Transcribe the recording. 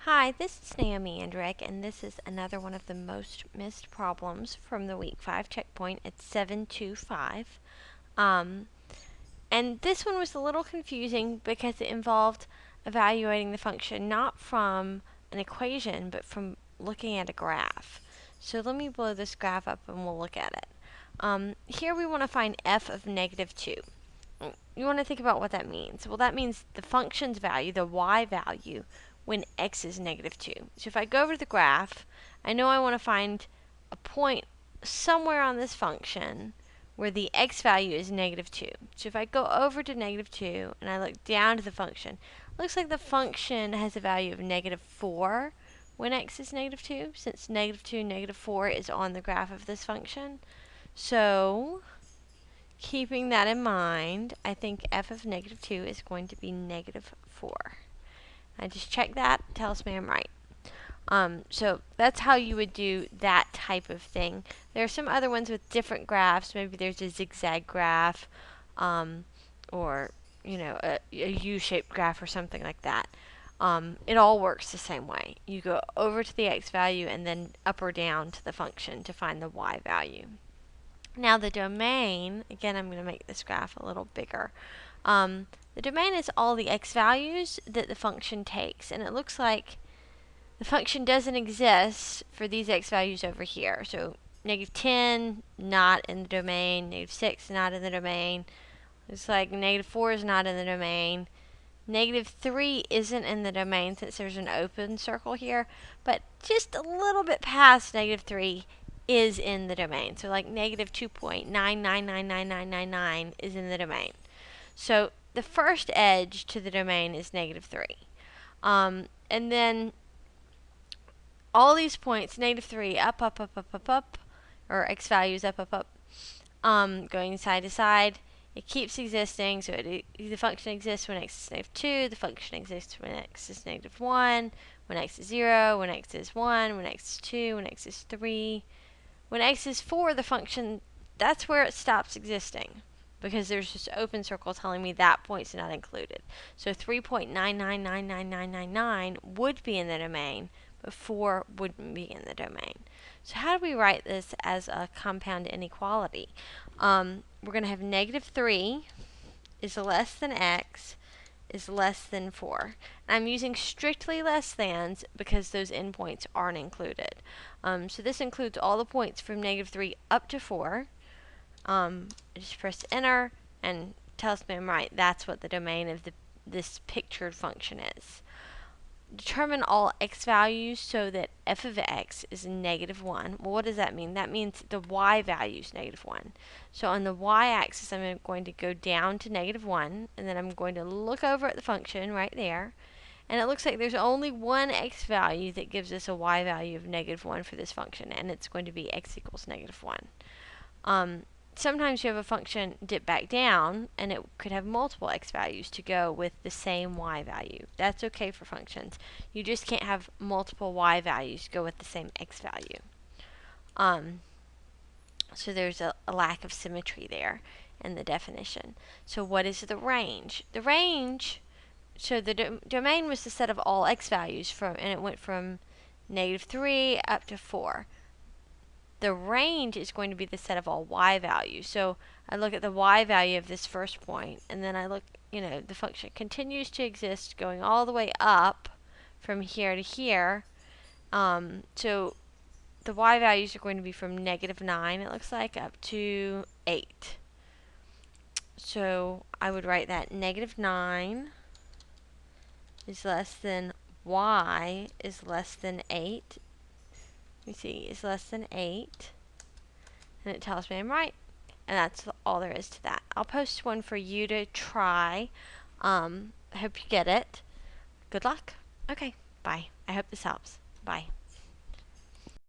Hi, this is Naomi Andrick, and this is another one of the most missed problems from the week 5 checkpoint. It's 725. And this one was a little confusing because it involved evaluating the function not from an equation, but from looking at a graph. So let me blow this graph up and we'll look at it. Here we want to find f of negative 2. You want to think about what that means. Well, that means the function's value, the y value, when x is negative 2. So if I go over to the graph, I know I want to find a point somewhere on this function where the x value is negative 2. So if I go over to negative 2 and I look down to the function, it looks like the function has a value of negative 4 when x is negative 2, since negative 2, negative 4 is on the graph of this function. So keeping that in mind, I think f of negative 2 is going to be negative 4. I just check that, tells me I'm right. So that's how you would do that type of thing. There are some other ones with different graphs. Maybe there's a zigzag graph, or a U-shaped graph or something like that. It all works the same way. You go over to the x value and then up or down to the function to find the y value. Now the domain, again I'm going to make this graph a little bigger. The domain is all the x values that the function takes, and it looks like the function doesn't exist for these x values over here. So negative 10, not in the domain, negative 6, not in the domain. It's like negative 4 is not in the domain. Negative 3 isn't in the domain since there's an open circle here, but just a little bit past negative 3 is in the domain. So like negative 2.9999999 is in the domain. So the first edge to the domain is negative 3. And then all these points, negative 3, up, up, up, up, up, up, or x values up, up, up, going side to side. It keeps existing, so the function exists when x is negative 2, the function exists when x is negative 1, when x is 0, when x is 1, when x is 2, when x is 3. When x is 4, the function, that's where it stops existing, because there's this open circle telling me that point's not included. So 3.9999999 would be in the domain, but 4 wouldn't be in the domain. So how do we write this as a compound inequality? We're going to have negative 3 is less than x is less than 4. And I'm using strictly less thans because those endpoints aren't included. So this includes all the points from negative 3 up to 4. I just press enter and tells me I'm right. That's what the domain of this pictured function is. Determine all x values so that f of x is negative 1. Well, what does that mean? That means the y value is negative 1. So on the y-axis, I'm going to go down to negative 1, and then I'm going to look over at the function right there, and it looks like there's only one x value that gives us a y value of negative 1 for this function, and it's going to be x equals negative 1. Sometimes you have a function dip back down, and it could have multiple x values to go with the same y value. That's okay for functions. You just can't have multiple y values go with the same x value. So there's a lack of symmetry there in the definition. So what is the range? The range, so the domain was the set of all x values, and it went from negative 3 up to 4. The range is going to be the set of all y values. So I look at the y value of this first point, and then I look, the function continues to exist going all the way up from here to here. So the y values are going to be from negative 9, it looks like, up to 8. So I would write that negative 9 is less than y is less than 8. Let me see, is less than 8. And it tells me I'm right. And that's all there is to that. I'll post one for you to try. I hope you get it. Good luck. Okay, bye. I hope this helps. Bye.